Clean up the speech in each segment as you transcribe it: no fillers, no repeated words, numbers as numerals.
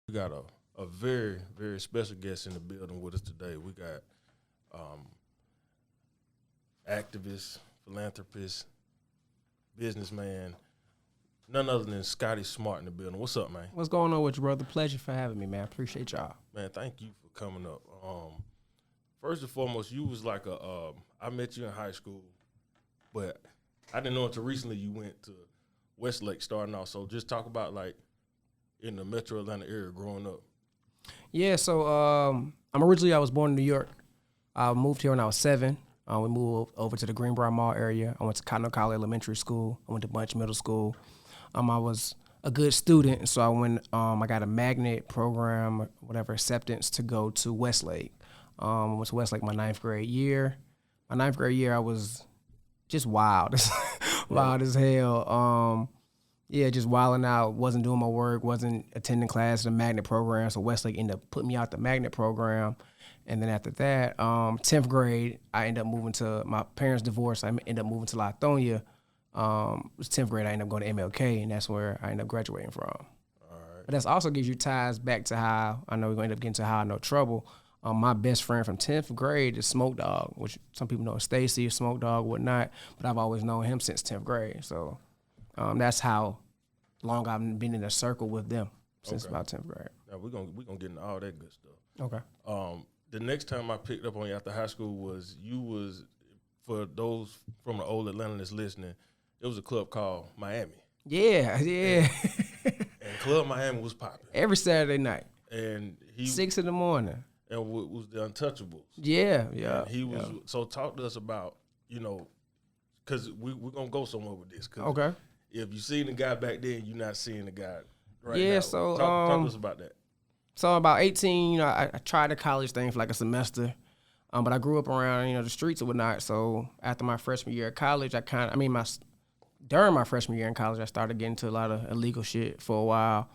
We got a very, very special guest in the building with us today. We got activist, philanthropist, businessman, none other than Scotty Smart in the building. What's up, man? What's going on with you, brother? Pleasure for having me, man. Appreciate y'all. Man, thank you for coming up. First and foremost, you was like I met you in high school, but I didn't know until recently you went to Westlake starting off. So just talk about like in the metro Atlanta area growing up. Yeah, so I was born in New York. I moved here when I was 7. We moved over to the Greenbrier Mall area. I went to Cotton College Elementary School. I went to Bunch Middle School. I was a good student, so I got a magnet program, whatever, acceptance to go to Westlake. I went to Westlake my 9th grade year. My 9th grade year, I was just wild, wild as hell. Just wilding out, wasn't doing my work, wasn't attending class in the magnet program, so Westlake ended up putting me out the magnet program. And then after that, 10th grade, I ended up moving to, my parents divorced, I ended up moving to Lithonia. It was 10th grade, I ended up going to MLK, and that's where I ended up graduating from. All right. But that also gives you ties back to how, I know we're going to end up getting to How I Know Trouble. My best friend from 10th grade is Smoke Dog, which some people know Stacy, Smoke Dog, whatnot, but I've always known him since 10th grade. So that's how long I've been in a circle with them since about 10th grade. Now we're gonna get into all that good stuff. Okay. The next time I picked up on you after high school was for those from the old Atlanta that's listening, it was a club called Miami. Yeah. And Club Miami was popping. Every Saturday night. And 6 in the morning. And was the Untouchables. Yeah. And he was, so talk to us about, because we're going to go somewhere with this. Okay. If you seen the guy back then, you're not seeing the guy right now. Yeah, so talk to us about that. So about 18, I tried the college thing for like a semester, but I grew up around the streets and whatnot. So after my freshman year of college, during my freshman year in college, I started getting into a lot of illegal shit for a while,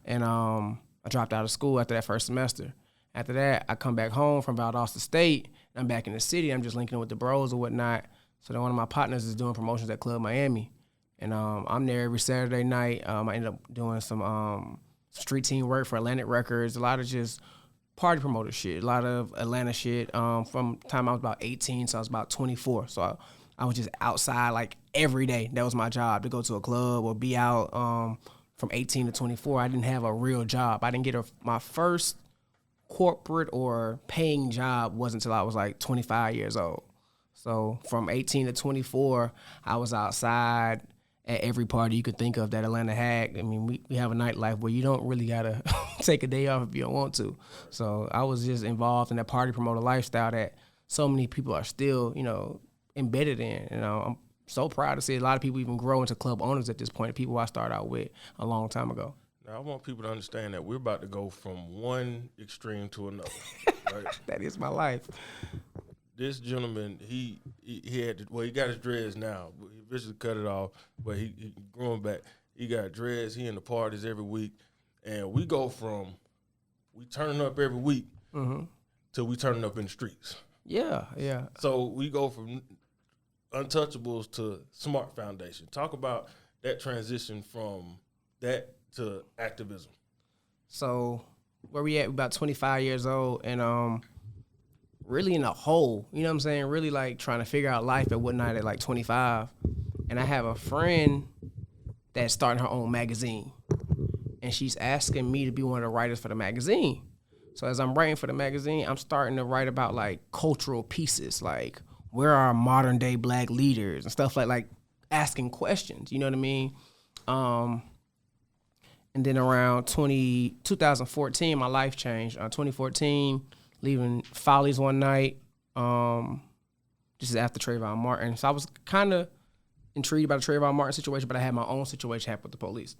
and I dropped out of school after that first semester. After that, I come back home from Valdosta State. And I'm back in the city. I'm just linking with the bros or whatnot. So then one of my partners is doing promotions at Club Miami. And I'm there every Saturday night. I ended up doing some street team work for Atlantic Records, a lot of just party promoter shit, a lot of Atlanta shit. From the time I was about 18 so I was about 24. So I was just outside like every day. That was my job, to go to a club or be out from 18 to 24. I didn't have a real job. I didn't get my first corporate or paying job wasn't until I was like 25 years old. So from 18 to 24, I was outside at every party you could think of that Atlanta had. I mean, we have a nightlife where you don't really gotta take a day off if you don't want to. So I was just involved in that party promoter lifestyle that so many people are still, embedded in. I'm so proud to see a lot of people even grow into club owners at this point, people I started out with a long time ago. Now, I want people to understand that we're about to go from one extreme to another. Right? That is my life. This gentleman, he got his dreads now. He eventually cut it off, but he growing back. He got dreads. He in the parties every week, and we go from we turning up every week till we turning up in the streets. Yeah. So we go from Untouchables to Smart Foundation. Talk about that transition from that to activism. So where we at? About 25 years old, and really in a hole, you know what I'm saying? Really like trying to figure out life and whatnot at like 25. And I have a friend that's starting her own magazine, and she's asking me to be one of the writers for the magazine. So as I'm writing for the magazine, I'm starting to write about like cultural pieces, like where are modern day black leaders and stuff like asking questions, you know what I mean? And then around 2014, my life changed. 2014, leaving Follies one night, just after Trayvon Martin. So I was kind of intrigued by the Trayvon Martin situation, but I had my own situation happen with the police.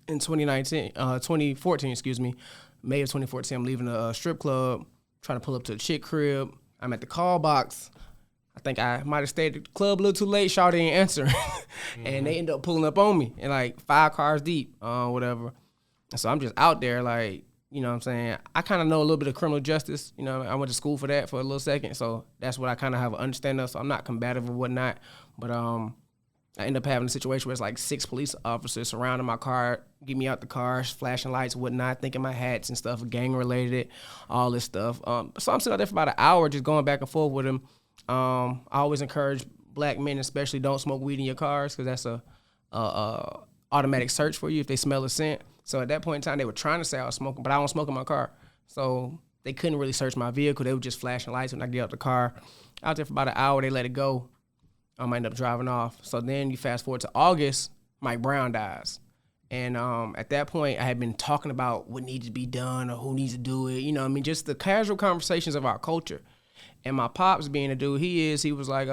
In 2014, May of 2014, I'm leaving a strip club, trying to pull up to a chick crib. I'm at the call box. I think I might have stayed at the club a little too late. Shawty ain't answering. And they end up pulling up on me, and like 5 cars deep, whatever. And so I'm just out there like, you know what I'm saying? I kind of know a little bit of criminal justice. You know, I went to school for that for a little second. So that's what I kind of have an understanding of. So I'm not combative or whatnot. But I end up having a situation where it's like 6 police officers surrounding my car, get me out the car, flashing lights, whatnot, thinking my hats and stuff, gang related, all this stuff. So I'm sitting out there for about an hour just going back and forth with them. I always encourage black men, especially, don't smoke weed in your cars because that's a automatic search for you if they smell a scent. So at that point in time, they were trying to say I was smoking, but I don't smoke in my car. So they couldn't really search my vehicle. They were just flashing lights when I get out the car. Out there for about an hour, they let it go. I end up driving off. So then you fast forward to August, Mike Brown dies. And at that point, I had been talking about what needs to be done or who needs to do it. You know what I mean? Just the casual conversations of our culture. And my pops, being the dude he was like,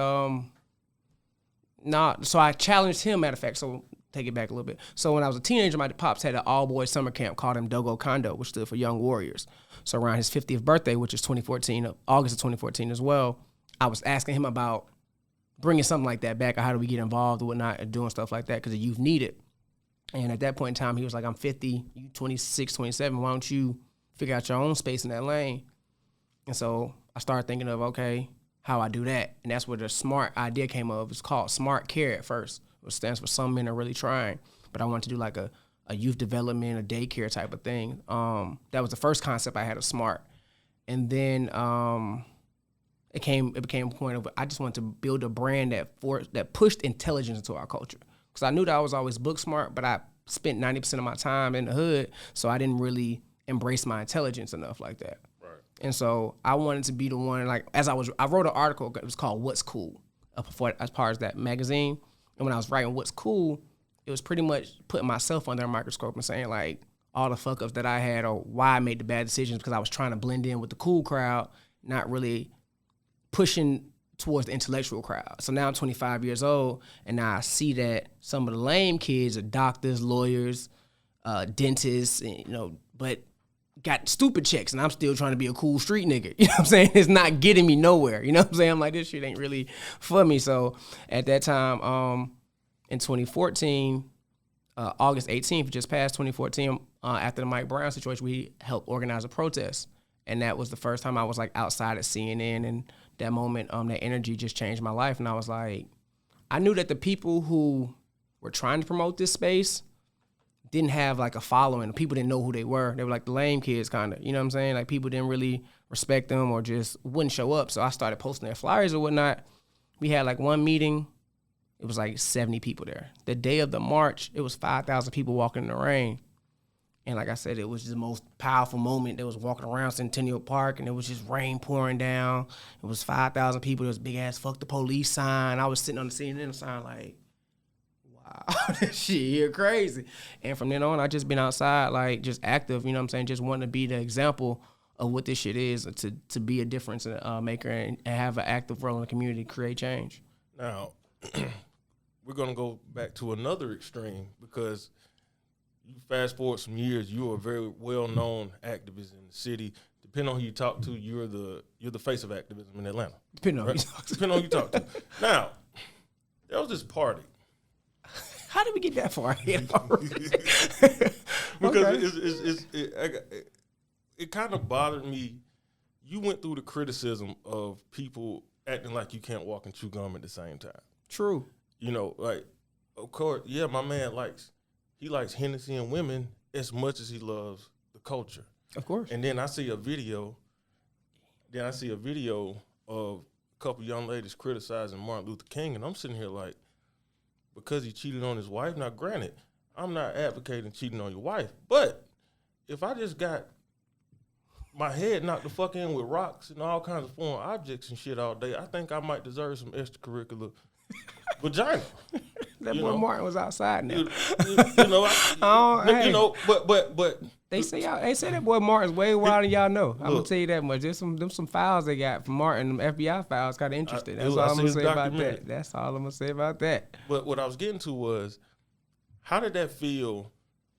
nah. So I challenged him, matter of fact. So take it back a little bit. So when I was a teenager, my pops had an all-boys summer camp called Dogo Kondo, which stood for Young Warriors. So around his 50th birthday, which is 2014, August of 2014 as well, I was asking him about bringing something like that back, or how do we get involved or whatnot, and doing stuff like that, because the youth need it. And at that point in time, he was like, I'm 50, you 26, 27, why don't you figure out your own space in that lane? And so I started thinking of, okay, how I do that. And that's where the SMART idea came up. It's called Smart Care at first, which stands for Some Men Are Really Trying. But I wanted to do like a youth development, a daycare type of thing. That was the first concept I had of SMART. And then it became a point of, I just wanted to build a brand that pushed intelligence into our culture. Because I knew that I was always book smart, but I spent 90% of my time in the hood, so I didn't really embrace my intelligence enough like that. Right. And so I wanted to be the one, like, I wrote an article, it was called What's Cool, as part of that magazine. And when I was writing What's Cool, it was pretty much putting myself under a microscope and saying, like, all the fuck-ups that I had or why I made the bad decisions, because I was trying to blend in with the cool crowd, not really pushing towards the intellectual crowd. So now I'm 25 years old, and now I see that some of the lame kids are doctors, lawyers, dentists, and, but got stupid checks, and I'm still trying to be a cool street nigga. You know what I'm saying? It's not getting me nowhere. You know what I'm saying? I'm like, this shit ain't really for me. So at that time, in 2014, August 18th, just past 2014, after the Mike Brown situation, we helped organize a protest. And that was the first time I was like outside of CNN, and that moment, that energy just changed my life. And I was like, I knew that the people who were trying to promote this space didn't have like a following. People didn't know who they were. They were like the lame kids kind of, you know what I'm saying? Like people didn't really respect them or just wouldn't show up. So I started posting their flyers or whatnot. We had like one meeting. It was like 70 people there. The day of the march, it was 5,000 people walking in the rain. And like I said, it was the most powerful moment. They was walking around Centennial Park, and it was just rain pouring down. It was 5,000 people. There was a big-ass fuck the police sign. I was sitting on the CNN sign like, wow, this shit here crazy. And from then on, I just been outside, like, just active, you know what I'm saying, just wanting to be the example of what this shit is, to be a difference maker and have an active role in the community, create change. Now, we're going to go back to another extreme, because you fast forward some years, you're a very well-known activist in the city. Depending on who you talk to, you're the face of activism in Atlanta. Depending on right? Depending on who you talk to. Now, there was this party. How did we get that far? Because it kind of bothered me. You went through the criticism of people acting like you can't walk and chew gum at the same time. True. Like, of course, yeah, my man likes Hennessy and women as much as he loves the culture. Of course. And then I see a video of a couple young ladies criticizing Martin Luther King, and I'm sitting here like, because he cheated on his wife. Now, granted, I'm not advocating cheating on your wife, but if I just got my head knocked the fuck in with rocks and all kinds of foreign objects and shit all day, I think I might deserve some extracurricular vagina. That boy Martin was outside now. But they say that boy Martin's way wilder than y'all know. I'm gonna tell you that much. There's some files they got from Martin, them FBI files, kind of interesting. That's all I'm gonna say about that. That's all I'm gonna say about that. But what I was getting to was, how did that feel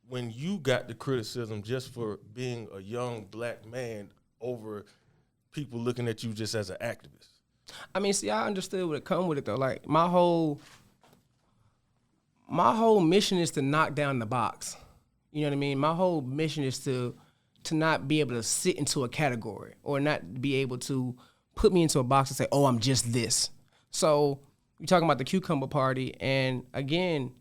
when you got the criticism just for being a young black man over people looking at you just as an activist? I mean, see, I understood what come with it though. Like my whole mission is to knock down the box. You know what I mean? My whole mission is to not be able to sit into a category or not be able to put me into a box and say, oh, I'm just this. So we talking about the cucumber party, and again,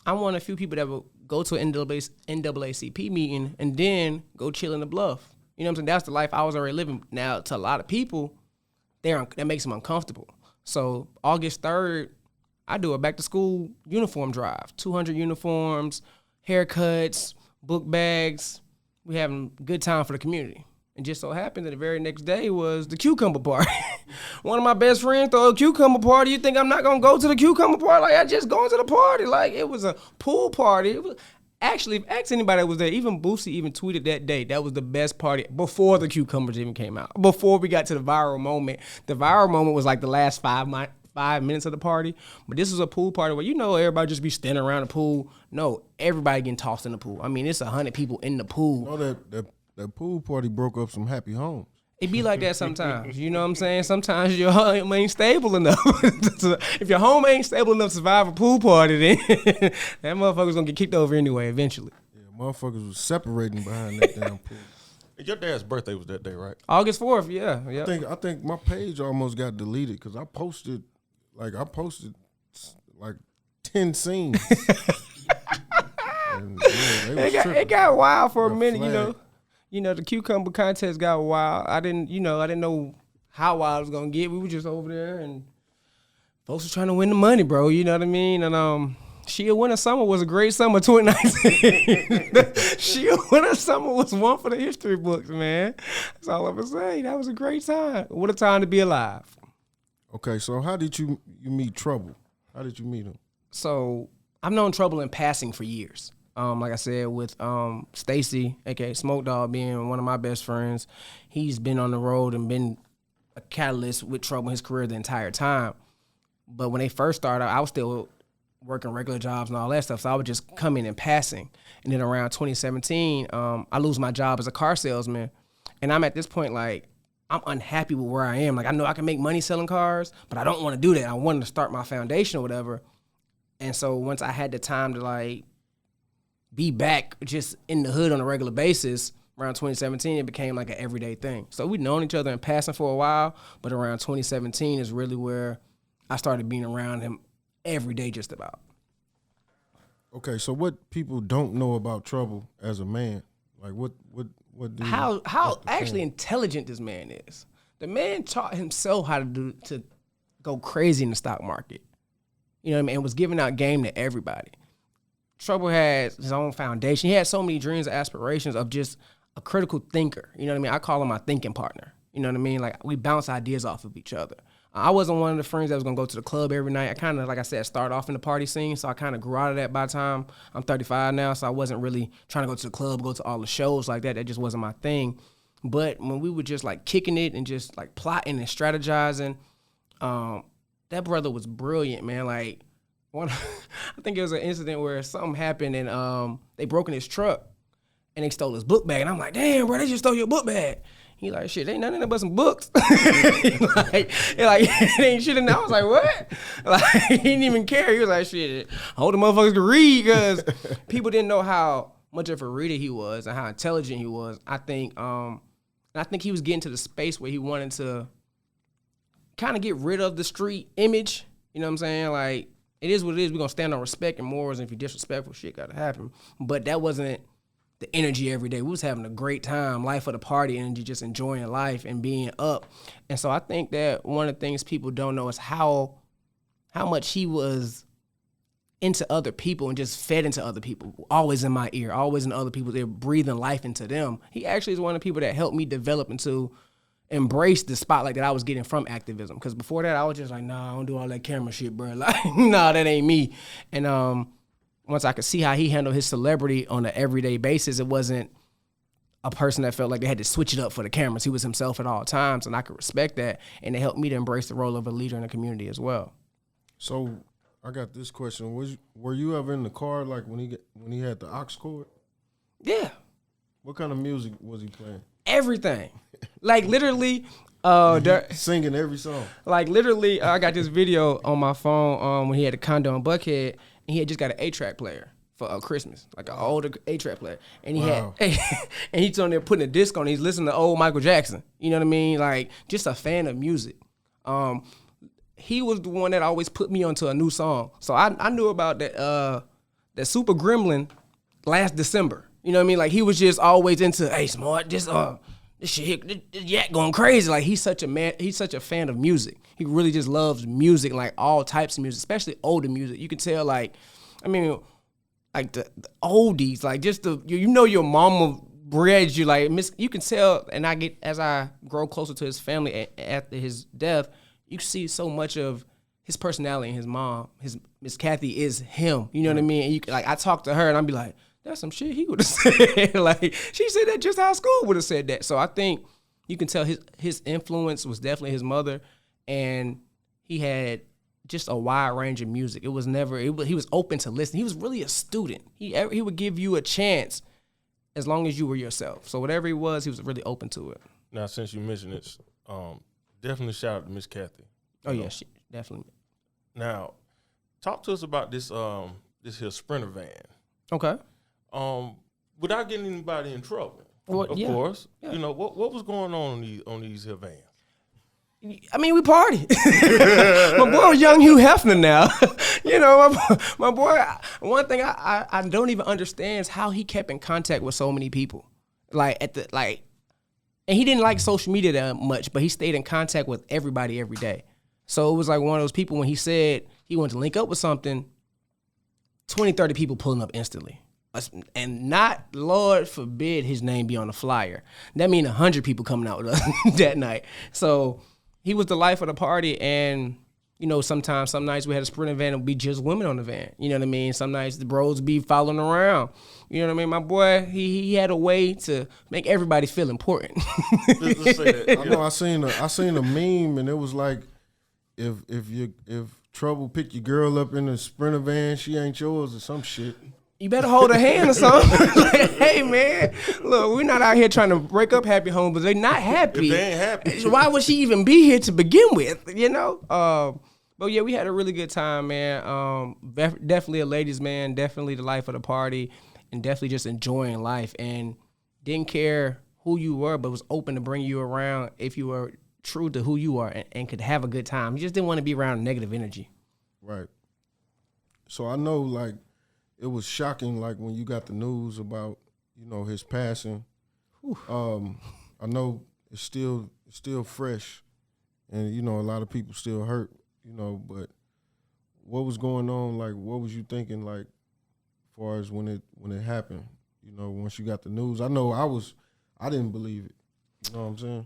I'm one of the few people that will go to an NAACP meeting and then go chill in the Bluff. You know what I'm saying? That's the life I was already living. Now, to a lot of people, that makes them uncomfortable. So August 3rd, I do a back-to-school uniform drive. 200 uniforms, haircuts, book bags. We having a good time for the community. And just so happened that the very next day was the cucumber party. One of my best friends threw a cucumber party. You think I'm not going to go to the cucumber party? Like, I just going to the party. Like, it was a pool party. It was, actually, if ask anybody that was there, even BOOSIE even tweeted that day, that was the best party before the cucumbers even came out. Before we got to the viral moment. The viral moment was like the last 5 minutes of the party. But this was a pool party where, you know, everybody just be standing around the pool. No, everybody getting tossed in the pool. I mean, it's 100 people in the pool. You know that pool party broke up some happy homes. It be like that sometimes. You know what I'm saying? Sometimes your home ain't stable enough. If your home ain't stable enough to survive a pool party, then that motherfucker's gonna get kicked over anyway eventually. Yeah, motherfuckers was separating behind that damn pool. Your dad's birthday was that day, right? August 4th, yeah. Yep. I think my page almost got deleted because I posted like 10 scenes. And, yeah, it got wild for a minute, you know. You know, the cucumber contest got wild. I didn't know how wild it was gonna get. We were just over there and folks were trying to win the money, bro. You know what I mean? And She'll Win a Summer was a great summer 2019. She'll Win a Summer was one for the history books, man. That's all I'm gonna say. That was a great time. What a time to be alive. Okay, so how did you meet Trouble? How did you meet him? So I've known Trouble in passing for years. Like I said, with Stacy, aka Smoke Dog, being one of my best friends, he's been on the road and been a catalyst with Trouble in his career the entire time. But when they first started, I was still working regular jobs and all that stuff, so I would just come in passing. And then around 2017, I lose my job as a car salesman, and I'm at this point like, I'm unhappy with where I am. Like, I know I can make money selling cars, but I don't want to do that. I wanted to start my foundation or whatever. And so once I had the time to like be back just in the hood on a regular basis, around 2017, it became like an everyday thing. So we'd known each other in passing for a while, but around 2017 is really where I started being around him every day just about. Okay, so what people don't know about Trouble as a man, like what do how actually intelligent this man is. The man taught himself how to go crazy in the stock market. You know what I mean? And was giving out game to everybody. Trouble has his own foundation. He had so many dreams and aspirations of just a critical thinker. You know what I mean? I call him my thinking partner. You know what I mean? Like, we bounce ideas off of each other. I wasn't one of the friends that was going to go to the club every night. I kind of, like I said, started off in the party scene, so I kind of grew out of that by the time I'm 35 now, so I wasn't really trying to go to the club, go to all the shows like that. That just wasn't my thing. But when we were just, like, kicking it and just, like, plotting and strategizing, that brother was brilliant, man. Like, I think it was an incident where something happened and they broke in his truck and they stole his book bag. And I'm like, damn, bro, they just stole your book bag. He like, shit, ain't nothing but some books. It ain't shit in there. I was like, what? Like, he didn't even care. He was like, shit, I hope the motherfuckers could read, because people didn't know how much of a reader he was and how intelligent he was. I think he was getting to the space where he wanted to kind of get rid of the street image. You know what I'm saying? Like, it is what it is. We're going to stand on respect and morals, and if you're disrespectful, shit got to happen. But that wasn't the energy every day. We was having a great time, life of the party energy, just enjoying life and being up. And so I think that one of the things people don't know is how much he was into other people and just fed into other people, always in my ear, always in other people's ear, breathing life into them. He actually is one of the people that helped me develop into embrace the spotlight that I was getting from activism. Because before that, I was just like, nah, I don't do all that camera shit, bro. Like, nah, that ain't me. And once I could see how he handled his celebrity on an everyday basis, it wasn't a person that felt like they had to switch it up for the cameras. He was himself at all times, and I could respect that. And it helped me to embrace the role of a leader in the community as well. So I got this question: were you ever in the car like when he had the aux cord? Yeah. What kind of music was he playing? Everything. Like, literally, singing every song. Like, literally, I got this video on my phone when he had a condo in Buckhead, and he had just got an 8-track player for Christmas, like an older 8-track player. And he had, and he's on there putting a disc on. He's listening to old Michael Jackson. You know what I mean? Like, just a fan of music. he was the one that always put me onto a new song. So I knew about that Super Gremlin last December. You know what I mean? Like he was just always into, hey, Smart, this shit, this yak going crazy. Like he's such a fan of music. He really just loves music, like all types of music, especially older music. You can tell, like, I mean, like the oldies, like just your mama bred you, like you can tell. And as I grow closer to his family after his death, you can see so much of his personality and his mom. His Miss Kathy is him. You know what I mean? And I talk to her and I'll be like, that's some shit he would have said. Like she said that just how SKOOB would have said that. So I think you can tell his influence was definitely his mother, and he had just a wide range of music. He was open to listen. He was really a student. He would give you a chance as long as you were yourself. So whatever he was really open to it. Now, since you mentioned it, definitely shout out to Miss Kathy. Oh yeah, she definitely. Now, talk to us about this here Sprinter van. Okay. Without getting anybody in trouble, of course. Yeah. You know what was going on these here vans? I mean, we party. My boy was young Hugh Hefner now. You know, my boy. One thing I don't even understand is how he kept in contact with so many people. And he didn't like social media that much, but he stayed in contact with everybody every day. So it was like one of those people when he said he wanted to link up with something, 20, 30 people pulling up instantly. And not, Lord forbid, his name be on the flyer. That means 100 people coming out with us that night. So he was the life of the party. And, you know, some nights we had a Sprinter van and be just women on the van. You know what I mean? Some nights the bros be following around. You know what I mean? My boy, he had a way to make everybody feel important. Let's say that. I know I seen a meme and it was like, if trouble pick your girl up in a Sprinter van, she ain't yours or some shit. You better hold her hand or something. Like, hey, man, look, we're not out here trying to break up happy homes, but they're not happy. If they ain't happy. Why would she even be here to begin with, you know? But, yeah, we had a really good time, man. Definitely a ladies' man, definitely the life of the party, and definitely just enjoying life. And didn't care who you were, but was open to bring you around if you were true to who you are and could have a good time. You just didn't want to be around negative energy. Right. So I know, like, it was shocking, like, when you got the news about, you know, his passing. I know it's still fresh, and, you know, a lot of people still hurt, you know, but what was going on? Like, what was you thinking, like, as far as when it happened, you know, once you got the news? I know I didn't believe it. You know what I'm saying?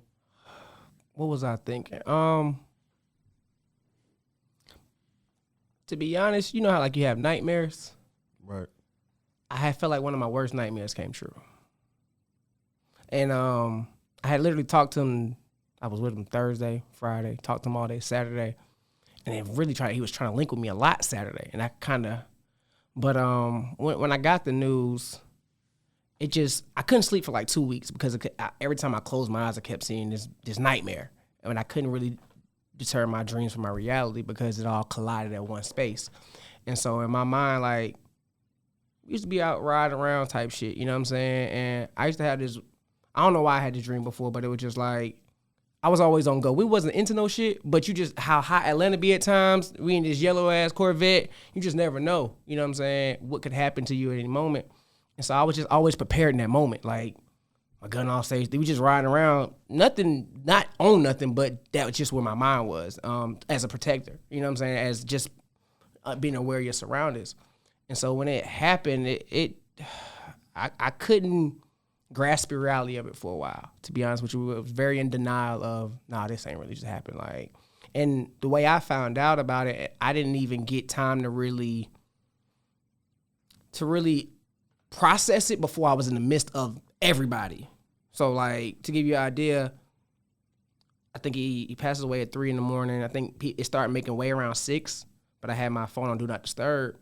What was I thinking? To be honest, you know how, like, you have nightmares? Right. I had felt like one of my worst nightmares came true. And I had literally talked to him. I was with him Thursday, Friday, talked to him all day Saturday. And he was trying to link with me a lot Saturday. And but when I got the news, I couldn't sleep for like 2 weeks because every time I closed my eyes, I kept seeing this nightmare. And I couldn't really deter my dreams from my reality because it all collided at one space. And so in my mind, like, we used to be out riding around type shit, you know what I'm saying? And I used to have this, I don't know why I had this dream before, but it was just like, I was always on go. We wasn't into no shit, but you just, how hot Atlanta be at times, we in this yellow-ass Corvette, you just never know, you know what I'm saying, what could happen to you at any moment. And so I was just always prepared in that moment, like, my gun off stage, we just riding around, not on nothing, but that was just where my mind was, as a protector, you know what I'm saying, as just being aware of your surroundings. And so when it happened, I couldn't grasp the reality of it for a while. To be honest with you, I was very in denial of, this ain't really just happened. Like, and the way I found out about it, I didn't even get time to really process it before I was in the midst of everybody. So, like, to give you an idea, I think he passes away at 3 a.m. I think it started making way around 6, but I had my phone on Do Not Disturb.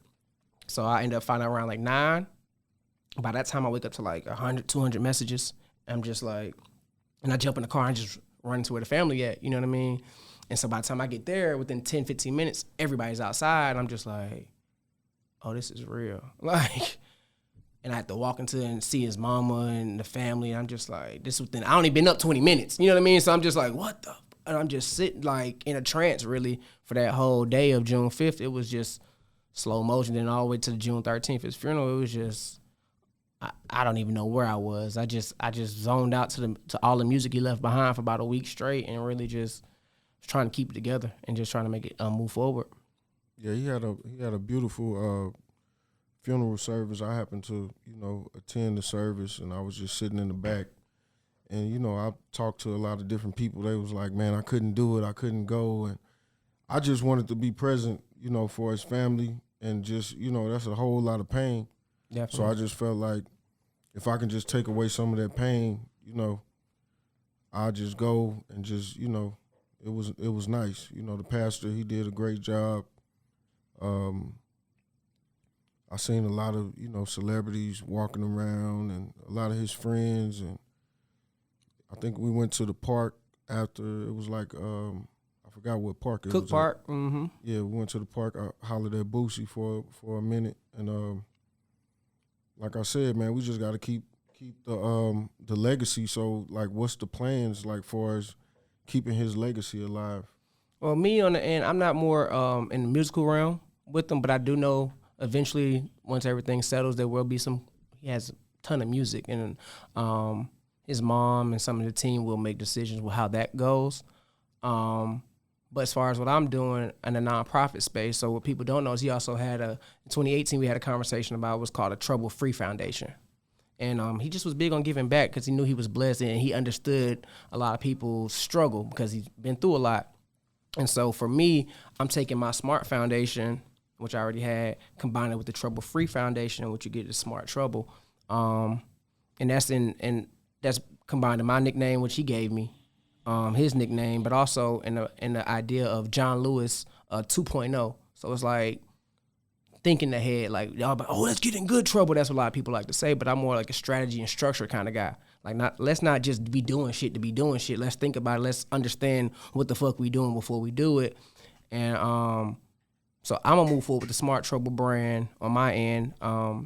So I ended up finding out around like 9. By that time, I wake up to like 100, 200 messages. I'm just like, and I jump in the car and just run to where the family at, you know what I mean? And so by the time I get there, within 10, 15 minutes, everybody's outside. And I'm just like, oh, this is real. Like, and I had to walk into and see his mama and the family. And I'm just like, I only been up 20 minutes. You know what I mean? So I'm just like, what the? And I'm just sitting like in a trance really for that whole day of June 5th. It was just slow motion. Then all the way to the June 13th, his funeral, it was just, I don't even know where I was. I just zoned out to all the music he left behind for about a week straight, and really just trying to keep it together and just trying to make it move forward. Yeah, he had a beautiful funeral service. I happened to, attend the service, and I was just sitting in the back. And, I talked to a lot of different people. They was like, man, I couldn't do it. I couldn't go. And I just wanted to be present, for his family. And just, that's a whole lot of pain. Definitely. So I just felt like if I can just take away some of that pain, I'll just go and just, it was nice. The pastor, he did a great job. I seen a lot of, celebrities walking around and a lot of his friends. And I think we went to the park after. It was like, I forgot what park it was. Cook Park. Mm-hmm. Yeah, we went to the park. I hollered at BOOSIE for a minute. And like I said, man, we just got to keep the legacy. So, like, what's the plans, like, for us keeping his legacy alive? Well, me on the end, I'm not more in the musical realm with him, but I do know eventually, once everything settles, there will be he has a ton of music, and his mom and some of the team will make decisions with how that goes. But as far as what I'm doing in the nonprofit space, so what people don't know is he also had in 2018, we had a conversation about what's called a Trouble-Free Foundation. And he just was big on giving back because he knew he was blessed and he understood a lot of people's struggle because he's been through a lot. And so for me, I'm taking my SMART Foundation, which I already had, combined it with the Trouble-Free Foundation, which you get the Smart Trouble. And that's that's combined in my nickname, which he gave me, his nickname, but also in the idea of John Lewis 2.0. So it's like thinking ahead, like, y'all, let's get in good trouble. That's what a lot of people like to say, but I'm more like a strategy and structure kind of guy. Like, let's not just be doing shit to be doing shit. Let's think about it. Let's understand what the fuck we doing before we do it. And so I'm going to move forward with the Smart Trouble brand on my end,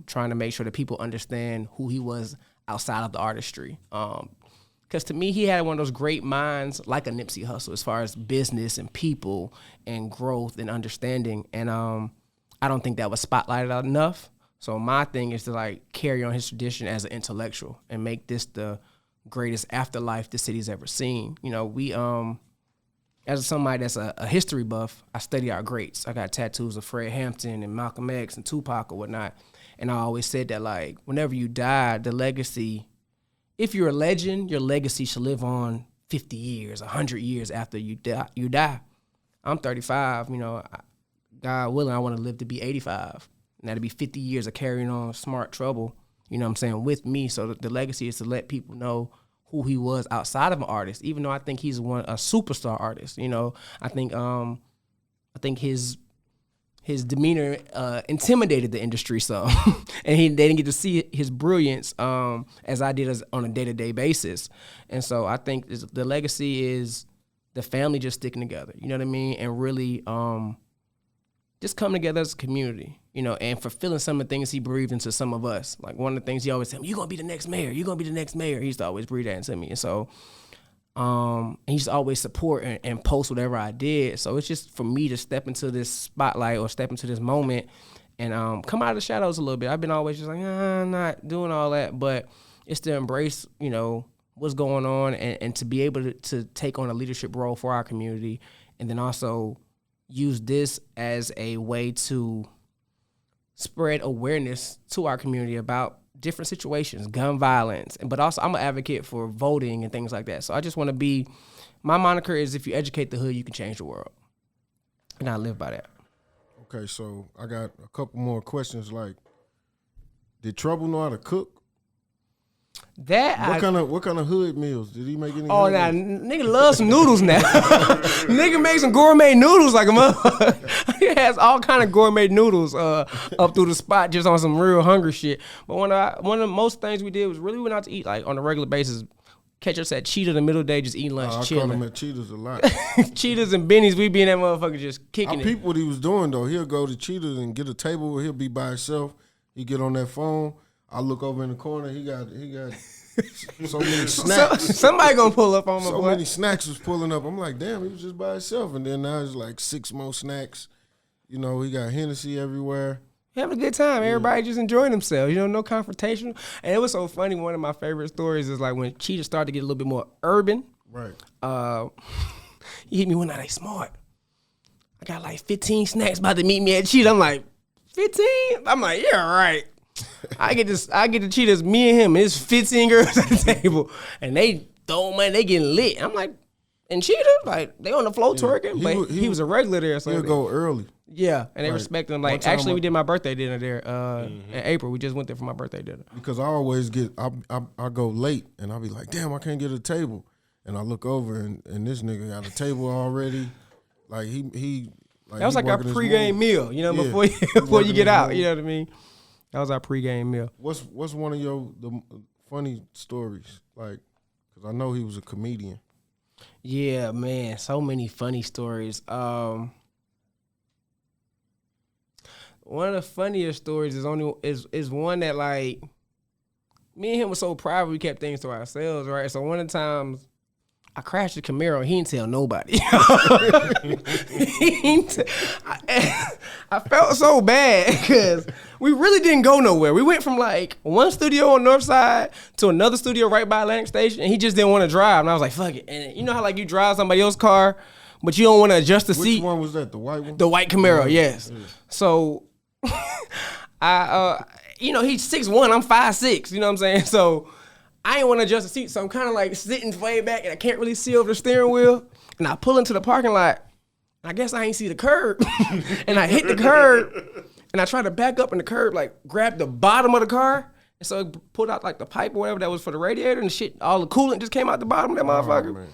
trying to make sure that people understand who he was outside of the artistry. Because to me, he had one of those great minds like a Nipsey Hussle as far as business and people and growth and understanding. And I don't think that was spotlighted enough. So my thing is to like carry on his tradition as an intellectual and make this the greatest afterlife the city's ever seen. We as somebody that's a history buff, I study our greats. I got tattoos of Fred Hampton and Malcolm X and Tupac or whatnot. And I always said that, like, whenever you die, the legacy, if you're a legend, your legacy should live on 50 years, 100 years after you die. I'm 35, God willing, I want to live to be 85. And that'll be 50 years of carrying on Smart Trouble, with me. So the legacy is to let people know who he was outside of an artist, even though I think he's a superstar artist. I think his demeanor intimidated the industry some, and they didn't get to see his brilliance as I did on a day-to-day basis. And so I think the legacy is the family just sticking together, you know what I mean, and really just coming together as a community, and fulfilling some of the things he breathed into some of us. Like one of the things he always said, "You're gonna be the next mayor. You're gonna be the next mayor." He used to always breathe that into me, and so and he used to always support and post whatever I did. So it's just for me to step into this spotlight or step into this moment and come out of the shadows a little bit. I've been always just like, I'm not doing all that, but it's to embrace, what's going on and to be able to take on a leadership role for our community, and then also use this as a way to spread awareness to our community about different situations, gun violence, but also I'm an advocate for voting and things like that. So I just want to be, my moniker is, if you educate the hood, you can change the world. And I live by that. Okay, so I got a couple more questions. Like, did Trouble know how to cook? What kind of hood meals did he make? Any? Oh, nah, nigga loves some noodles now. Nigga make some gourmet noodles like a motherfucker. He has all kind of gourmet noodles up through the spot just on some real hungry shit. But one of the most things we did was really went out to eat like on a regular basis. Catch us at Cheetah in the middle of the day, just eating lunch, chilling. I call him at Cheetahs a lot. Cheetahs and Benny's, we be in that motherfucker just kicking it. I peep what he was doing though. He'll go to Cheetahs and get a table where he'll be by himself. He get on that phone. I look over in the corner. He got So many snacks. Somebody gonna pull up on my So boy. many snacks was pulling up. I'm like, damn, he was just by himself. And then now it's like 6 more snacks. You know, he got Hennessy everywhere. Having a good time. Everybody just enjoying themselves. You know, no confrontation. And it was so funny. One of my favorite stories is like when Cheetah started to get a little bit more urban. Right. He hit me one night, like, smart. I got like 15 snacks about to meet me at Cheetah. I'm like, 15? I'm like, yeah, right. I get the Cheetahs, me and him, and it's 15 girls at the table. And they throw money, they getting lit. I'm like, and Cheetah, like, they on the floor twerking, but he was a regular there. So he'll go early. Yeah, and they respect him. Like, actually, we did my birthday dinner there in April. We just went there for my birthday dinner. Because I always I go late, and I'll be like, damn, I can't get a table. And I look over, and this nigga got a table already. Like, he like, that was like our pregame meal, you know, before you get out. You know what I mean? That was our pregame meal. What's one of the funny stories? Like, because I know he was a comedian. Yeah, man, so many funny stories. One of the funniest stories is one that, like, me and him was so private, we kept things to ourselves, right? So one of the times I crashed the Camaro, he didn't tell nobody. I felt so bad because we really didn't go nowhere. We went from like one studio on North Side to another studio right by Atlantic Station, and he just didn't want to drive. And I was like, fuck it. And you know how like you drive somebody else's car, but you don't want to adjust the seat? Which one was that, the white one? The white Camaro, yes. Yeah. So you know, he's 6'1", I'm 5'6", you know what I'm saying? So I didn't want to adjust the seat, so I'm kind of like sitting way back, and I can't really see over the steering wheel. And I pull into the parking lot. I guess I ain't see the curb, and I hit the curb, and I tried to back up, and the curb like grabbed the bottom of the car, and so it pulled out like the pipe or whatever that was for the radiator, and the shit, all the coolant just came out the bottom of that motherfucker. Man.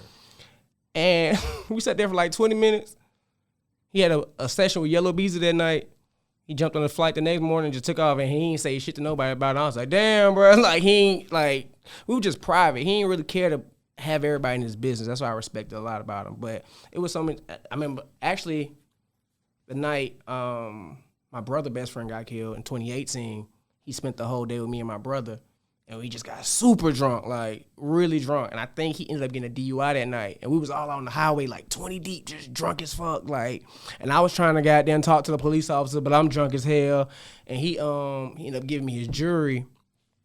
And we sat there for like 20 minutes. He had a session with Yellow BOOSIE that night. He jumped on the flight the next morning, just took off, and he ain't say shit to nobody about it. I was like, damn, bro. Like, he ain't, like, we were just private. He ain't really care to have everybody in his business. That's why I respected a lot about him. But it was so many, I remember, actually, the night my brother's best friend got killed in 2018, he spent the whole day with me and my brother, and we just got super drunk, like, really drunk. And I think he ended up getting a DUI that night. And we was all on the highway, like, 20 deep, just drunk as fuck, like. And I was trying to goddamn talk to the police officer, but I'm drunk as hell. And he ended up giving me his jury.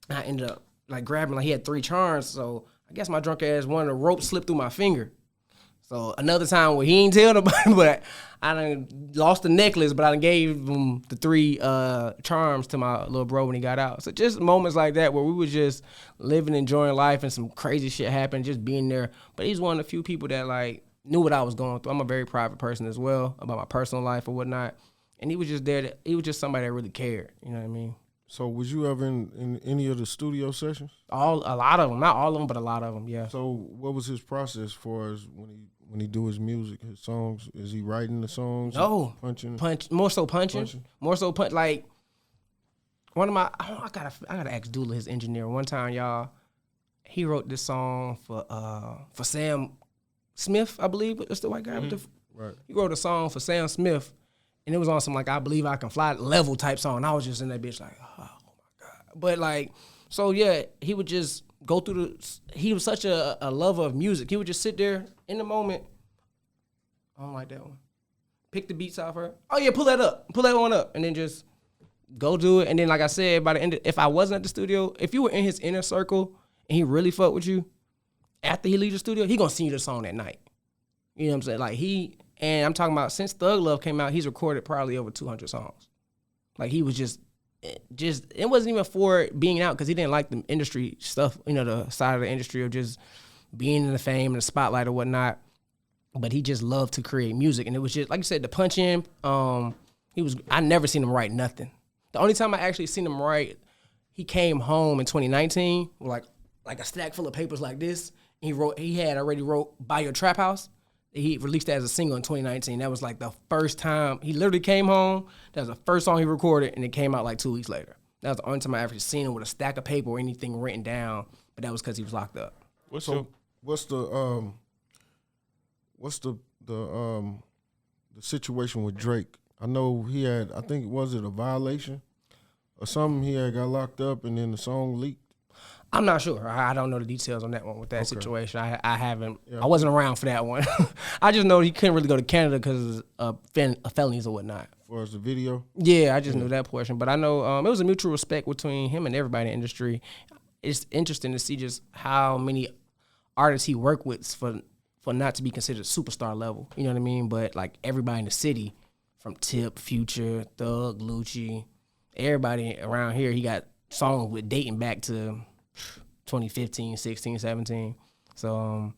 I ended up, like, grabbing, like, he had 3 charms. So I guess my drunk ass, one of the ropes slipped through my finger. So another time where he ain't tell nobody, but I done lost the necklace, but I done gave him the 3 charms to my little bro when he got out. So just moments like that where we was just living, enjoying life, and some crazy shit happened, just being there. But he's one of the few people that like knew what I was going through. I'm a very private person as well about my personal life or whatnot. And he was just there. He was just somebody that really cared. You know what I mean? So was you ever in any of the studio sessions? A lot of them, not all of them, but a lot of them. Yeah. So what was his process for as when he do his music, his songs? Is he writing the songs? No, punching. More so punching. More so punch. Like one of my, I gotta ask Dula, his engineer. One time, y'all, he wrote this song for Sam Smith, I believe. That's the white guy with the. Right. He wrote a song for Sam Smith, and it was on some like I Believe I Can Fly level type song. And I was just in that bitch like, oh my God. But like, so yeah, he would just go through he was such a lover of music. He would just sit there in the moment. I don't like that one. Pick the beats off her. Oh yeah, pull that one up, and then just go do it. And then like I said, by the end, if I wasn't at the studio, if you were in his inner circle and he really fucked with you, after he leaves the studio, he gonna sing you the song that night. You know what I'm saying? Like and I'm talking about since Thug Love came out, he's recorded probably over 200 songs. Like he was just it wasn't even for being out because he didn't like the industry stuff, you know, the side of the industry of just being in the fame and the spotlight or whatnot. But he just loved to create music, and it was just like you said, the punch in. I never seen him write nothing. The only time I actually seen him write, he came home in 2019 with like a stack full of papers like this. He had already wrote "By Your Trap House." He released that as a single in 2019. That was like the first time he literally came home. That was the first song he recorded, and it came out like 2 weeks later. That was the only time I ever seen him with a stack of paper or anything written down. But that was because he was locked up. What's the situation with Drake? I know he had, I think, was it a violation or something? He had got locked up and then the song leaked. I'm not sure. I don't know the details on that one with that situation. I haven't. Yeah. I wasn't around for that one. I just know he couldn't really go to Canada because of felonies or whatnot. As far as the video? Yeah, I just knew that portion. But I know it was a mutual respect between him and everybody in the industry. It's interesting to see just how many artists he worked with for not to be considered superstar level. You know what I mean? But like everybody in the city, from Tip, Future, Thug, LUCCI, everybody around here, he got songs with dating back to 2015, 16, 17. So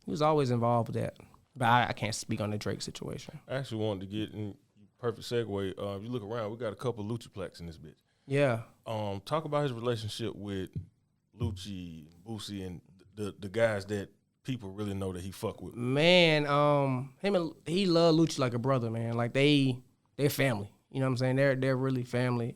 he was always involved with that. But I can't speak on the Drake situation. I actually wanted to get in perfect segue. If you look around, we got a couple of LUCCI in this bitch. Yeah. Talk about his relationship with LUCCI, BOOSIE, and the guys that people really know that he fuck with. Man, he love LUCCI like a brother, man. Like they're family. You know what I'm saying? They're really family.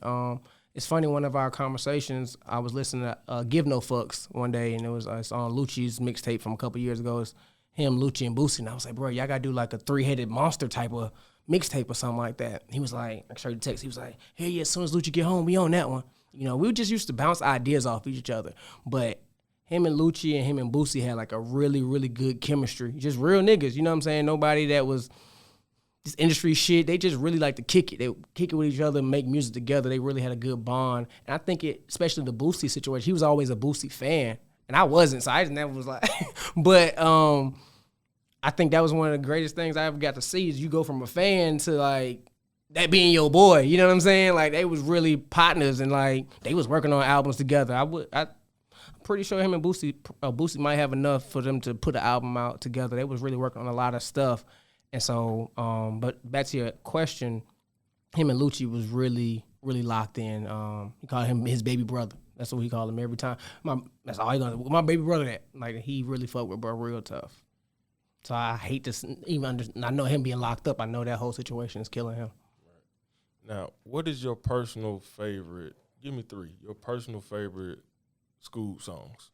It's funny, one of our conversations, I was listening to Give No Fucks one day, and it's on LUCCI's mixtape from a couple years ago. It's him, LUCCI, and BOOSIE. And I was like, bro, y'all got to do like a three-headed monster type of mixtape or something like that. He was like, I showed you the text. He was like, hey, yeah, as soon as LUCCI get home, we on that one. You know, we just used to bounce ideas off each other. But him and LUCCI and him and BOOSIE had like a really, really good chemistry. Just real niggas, you know what I'm saying? Nobody that was this industry shit. They just really like to kick it. They kick it with each other, make music together. They really had a good bond. And I think especially the BOOSIE situation, he was always a BOOSIE fan. And I wasn't, so I just never was like, but I think that was one of the greatest things I ever got to see is you go from a fan to like that being your boy. You know what I'm saying? Like they was really partners and like they was working on albums together. I'm pretty sure him and BOOSIE might have enough for them to put an album out together. They was really working on a lot of stuff. And so, but back to your question, him and LUCCI was really, really locked in. He called him his baby brother. That's what he called him every time. That's all he gonna do. My baby brother that. Like, he really fucked with bro real tough. So I hate to I know him being locked up. I know that whole situation is killing him. Right. Now, what is your personal favorite? Give me three. Your personal favorite SKOOB songs.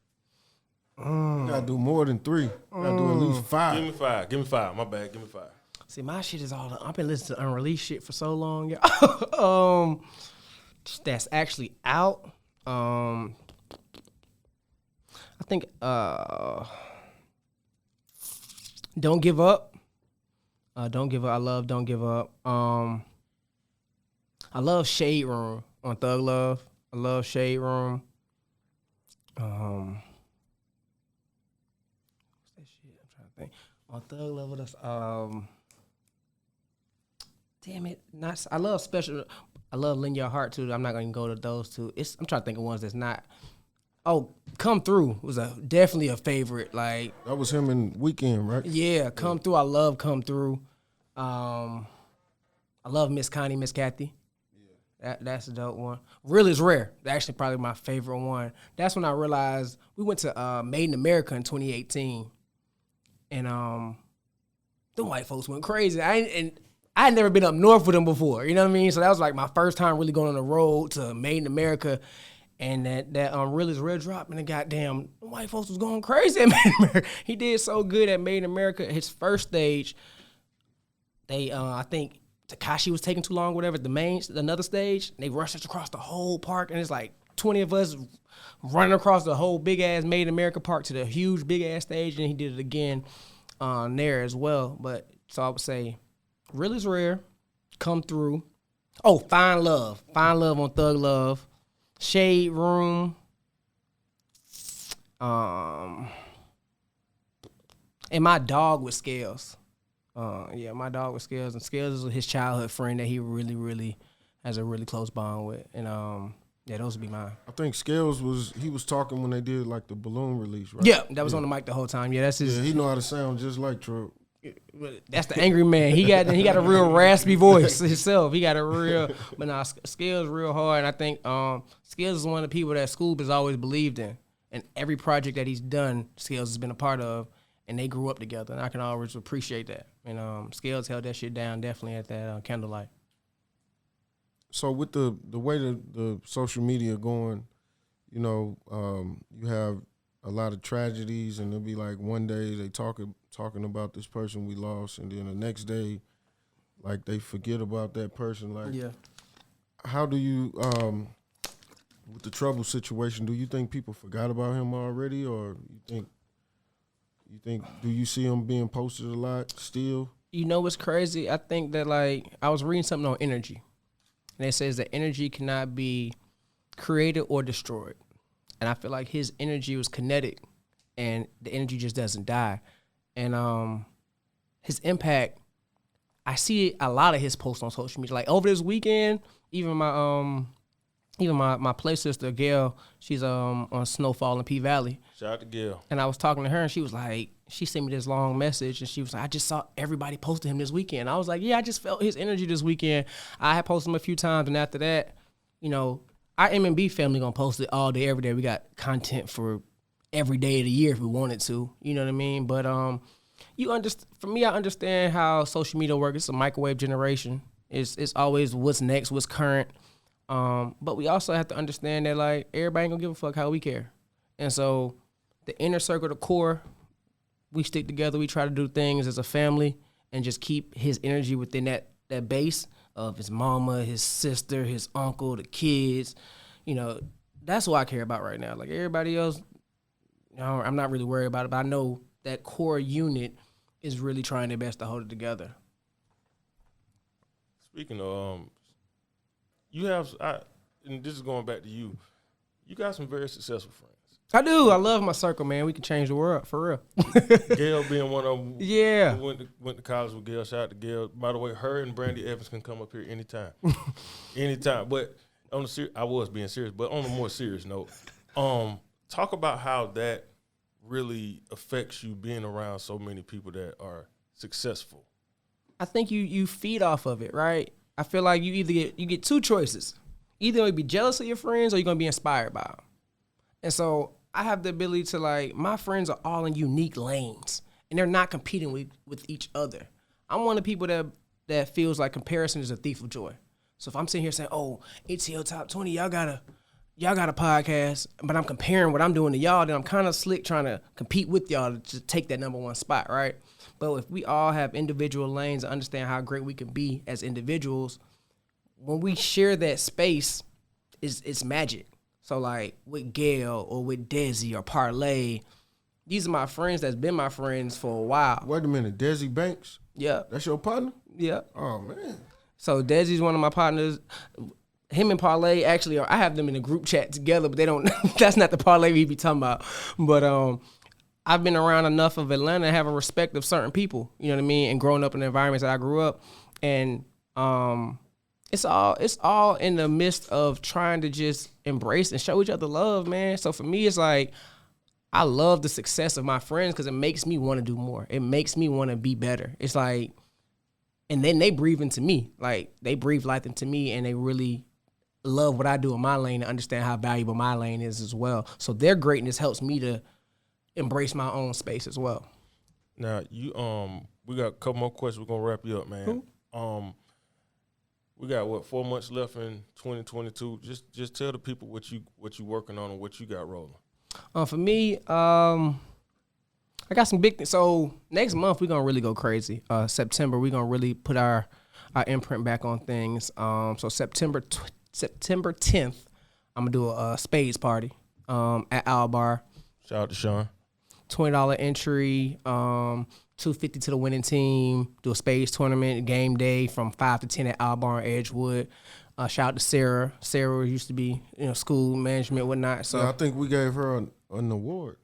You gotta do more than three. You gotta do at least five. Give me five. My bad. Give me five. See, my shit is all. I've been listening to unreleased shit for so long. Yeah. That's actually out. I think. Don't Give Up. Don't Give Up. I love Don't Give Up. I love Shade Room on Thug Love. I love Shade Room. On Thug Love, what else? Damn it! I love Special. I love Lend Your Heart too. I'm not gonna go to those two. I'm trying to think of ones that's not. Oh, Come Through was definitely a favorite. Like that was him in Weekend, right? Yeah, Come Through. I love Come Through. I love Miss Connie, Miss Kathy. Yeah, that's a dope one. Real is Rare. That's actually probably my favorite one. That's when I realized we went to Made in America in 2018. And the white folks went crazy. I had never been up north with them before. You know what I mean? So that was like my first time really going on the road to Made in America. And that Real is Rare drop, and the goddamn white folks was going crazy at Made in America. He did so good at Made in America. His first stage, I think Tekashi was taking too long, whatever. Another stage, they rushed us across the whole park, and it's like 20 of us running across the whole big-ass Made in America park to the huge big-ass stage, and he did it again there as well. But so I would say Real is Rare, Come Through. Oh, Fine Love. Fine Love on Thug Love. Shade Room. And My Dog with Scales. My Dog with Scales. And Scales is his childhood friend that he really, really has a really close bond with. And yeah, those would be mine. I think Scales was talking when they did like the balloon release, right? Yeah, that was on the mic the whole time. Yeah, that's his. Yeah, he know how to sound just like Trump. That's the angry man. He got a real raspy voice himself. He got a real, but nah, Skills real hard. And I think Skills is one of the people that SKOOB has always believed in. And every project that he's done, Skills has been a part of. And they grew up together. And I can always appreciate that. And Skills held that shit down definitely at that Candlelight. So with the way the social media going, you know, you have a lot of tragedies, and it'll be like one day they talking about this person we lost, and then the next day, like they forget about that person. Like, yeah. How do you with the trouble situation, do you think people forgot about him already, or you think do you see him being posted a lot still? You know what's crazy? I think that, like, I was reading something on energy, and it says that energy cannot be created or destroyed. And I feel like his energy was kinetic, and the energy just doesn't die. And his impact, I see a lot of his posts on social media. Like over this weekend, even my play sister Gail, she's on Snowfall in P Valley. Shout out to Gail. And I was talking to her, and she was like, she sent me this long message, and she was like, I just saw everybody posting him this weekend. I was like, yeah, I just felt his energy this weekend. I had posted him a few times, and after that, you know, our MNB family gonna post it all day, every day. We got content for every day of the year if we wanted to. You know what I mean? But for me, I understand how social media works. It's a microwave generation. It's always what's next, what's current. But we also have to understand that, like, everybody ain't gonna give a fuck how we care. And so the inner circle, the core, we stick together. We try to do things as a family and just keep his energy within that base of his mama, his sister, his uncle, the kids. You know, that's what I care about right now. Like, everybody else, you know, I'm not really worried about it, but I know that core unit is really trying their best to hold it together. Speaking of, you have, and this is going back to you, you got some very successful friends. I do. I love my circle, man. We can change the world, for real. Gail being one of them. Yeah. Went to college with Gail. Shout out to Gail. By the way, her and Brandy Evans can come up here anytime. Anytime. But on the I was being serious, but on a more serious note, talk about how that really affects you being around so many people that are successful. I think you feed off of it, right? I feel like you get two choices. Either you'll be jealous of your friends or you're going to be inspired by them. And so I have the ability to, like, my friends are all in unique lanes, and they're not competing with each other. I'm one of the people that feels like comparison is a thief of joy. So if I'm sitting here saying, oh, ATL Top 20, y'all got a podcast, but I'm comparing what I'm doing to y'all, then I'm kind of slick trying to compete with y'all to take that number one spot, right? But if we all have individual lanes and understand how great we can be as individuals, when we share that space, it's magic. So, like, with Gail or with Desi or Parlay, these are my friends that's been my friends for a while. Wait a minute, Desi Banks? Yeah. That's your partner? Yeah. Oh, man. So, Desi's one of my partners. Him and Parlay, actually, I have them in a group chat together, but they don't, that's not the Parlay we be talking about. But I've been around enough of Atlanta to have a respect of certain people, you know what I mean, and growing up in the environments that I grew up. And it's all in the midst of trying to just embrace and show each other love, man. So for me, it's like, I love the success of my friends because it makes me want to do more. It makes me want to be better. It's like, and then they breathe into me. Like, they breathe life into me, and they really love what I do in my lane and understand how valuable my lane is as well. So their greatness helps me to embrace my own space as well. Now, we got a couple more questions. We're gonna wrap you up, man. Cool. We got 4 months left in 2022. Just tell the people what you working on and what you got rolling. For me, I got some big things. So next month we're gonna really go crazy. September we're gonna really put our imprint back on things. So September 10th, I'm gonna do a spades party at Owl Bar. Shout out to Sean. $20 entry. $250 to the winning team, do a spades tournament, game day from 5 to 10 at Owl Bar in Edgewood. Shout out to Sarah. Sarah used to be, school management, whatnot. So yeah, I think we gave her an award.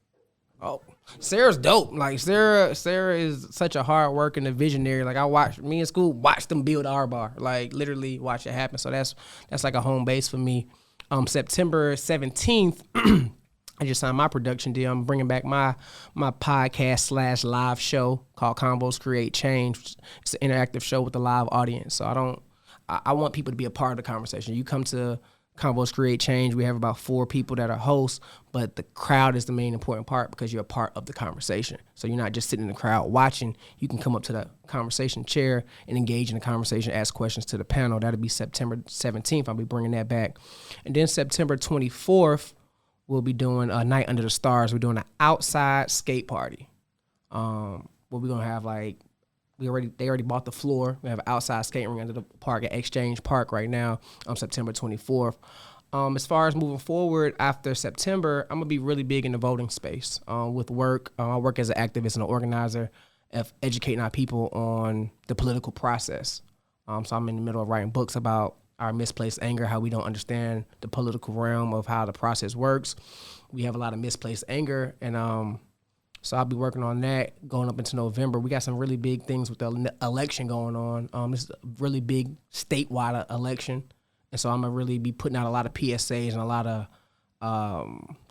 Oh, Sarah's dope. Like, Sarah is such a hard worker and a visionary. Like, me and SKOOB watched them build Owl Bar. Like, literally watch it happen. So that's like a home base for me. September 17th, I just signed my production deal. I'm bringing back my podcast / live show called Combos Create Change. It's an interactive show with a live audience. So I want people to be a part of the conversation. You come to Combos Create Change, we have about 4 people that are hosts, but the crowd is the main important part because you're a part of the conversation. So you're not just sitting in the crowd watching. You can come up to the conversation chair and engage in the conversation, ask questions to the panel. That'll be September 17th. I'll be bringing that back. And then September 24th, we'll be doing a night under the stars. We're doing an outside skate party. Where we're gonna have they already bought the floor. We have an outside skating ring under the park at Exchange Park right now on September 24th. As far as moving forward after September, I'm gonna be really big in the voting space with work. I work as an activist and an organizer of educating our people on the political process. So I'm in the middle of writing books about our misplaced anger, how we don't understand the political realm of how the process works. We have a lot of misplaced anger, and so I'll be working on that going up into November. We got some really big things with the election going on. This is a really big statewide election. And so I'm going to really be putting out a lot of PSAs and a lot of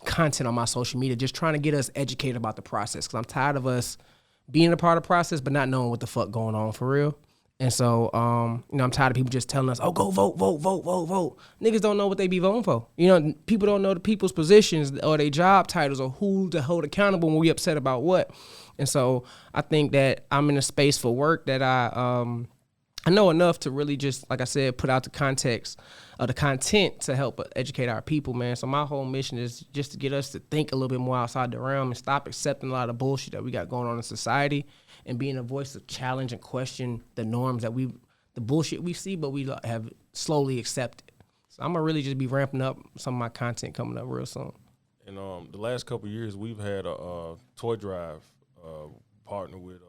content on my social media, just trying to get us educated about the process. Because I'm tired of us being a part of the process, but not knowing what the fuck going on for real. And so, I'm tired of people just telling us, oh, go vote, vote, vote, vote, vote. Niggas don't know what they be voting for. People don't know the people's positions or their job titles or who to hold accountable when we upset about what. And so I think that I'm in a space for work that I know enough to really just, like I said, put out the context of the content to help educate our people, man. So my whole mission is just to get us to think a little bit more outside the realm and stop accepting a lot of bullshit that we got going on in society and being a voice to challenge and question the norms that the bullshit we see, but we have slowly accepted. So I'm going to really just be ramping up some of my content coming up real soon. And the last couple of years, we've had a toy drive partner with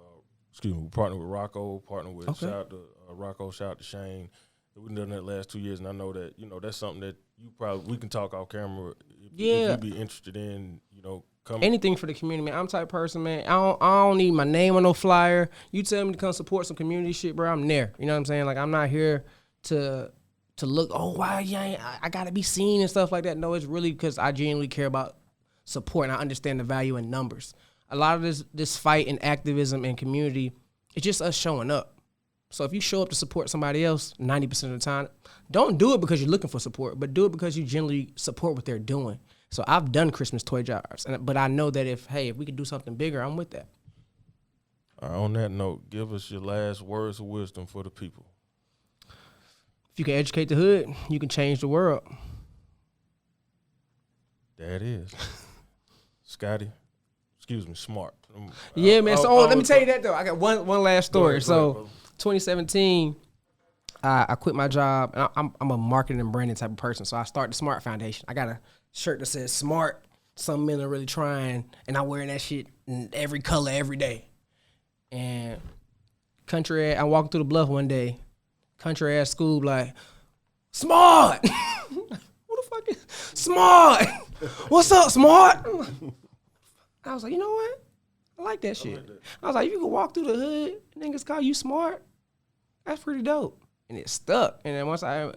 Rocco, partner with Okay. shout out to Rocco, shout out to Shane. We've done that last 2 years, and I know that that's something that we can talk off camera. If you'd be interested in, coming. Anything for the community, man. I'm the type of person, man. I don't need my name on no flyer. You tell me to come support some community shit, bro, I'm there. You know what I'm saying? Like, I'm not here to look, I gotta be seen and stuff like that. No, it's really because I genuinely care about support and I understand the value in numbers. A lot of this fight and activism and community, it's just us showing up. So if you show up to support somebody else 90% of the time, don't do it because you're looking for support, but do it because you genuinely support what they're doing. So I've done Christmas toy drives, but I know that if we could do something bigger, I'm with that. All right, on that note, give us your last words of wisdom for the people. If you can educate the hood, you can change the world. That is. Scotty. Excuse me, Smart. Yeah, man. So let me tell you that, though. I got one last story. Go ahead, 2017, I quit my job. And I'm a marketing and branding type of person, so I started the Smart Foundation. I got a shirt that says Smart. Some men are really trying, and I'm wearing that shit in every color every day. And I walked through the bluff one day, country ass SKOOB like, Smart! Who the fuck is Smart? What's up, Smart? I was like, you know what? I like that shit. I was like, if you can walk through the hood, niggas call you Smart, that's pretty dope. And it stuck. And then once I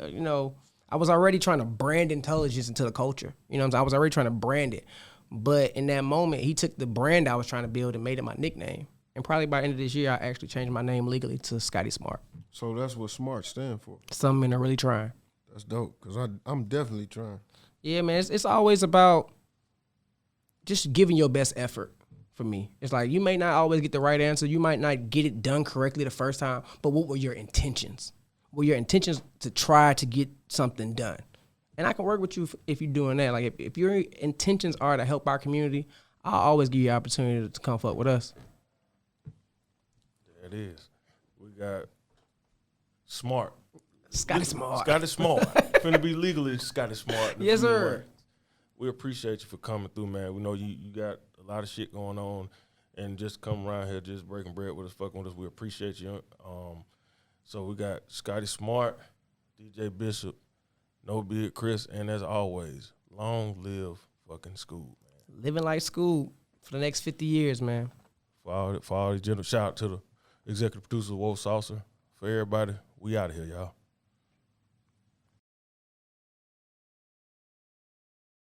was already trying to brand intelligence into the culture. You know what I'm saying? I was already trying to brand it. But in that moment, he took the brand I was trying to build and made it my nickname. And probably by the end of this year, I actually changed my name legally to Scotty Smart. So that's what SMART stand for. Some men are really trying. That's dope, because I'm definitely trying. Yeah, man, it's always about just giving your best effort for me. It's like you may not always get the right answer. You might not get it done correctly the first time, but what were your intentions? Were your intentions to try to get something done? And I can work with you if you're doing that. Like if your intentions are to help our community, I'll always give you the opportunity to come fuck with us. There it is. We got Smart. Scotty Smart. Scotty Smart. Finna be legally Scotty Smart. Yes, sir. We appreciate you for coming through, man. We know you got a lot of shit going on, and just come around here, just breaking bread with us, fucking with us. We appreciate you. So we got Scotty Smart, DJ Bishop, No Beard Chris, and as always, long live fucking SKOOB, man. Living like SKOOB for the next 50 years, man. For all the general, shout out to the executive producer, Wolf Saucer. For everybody, we out of here, y'all.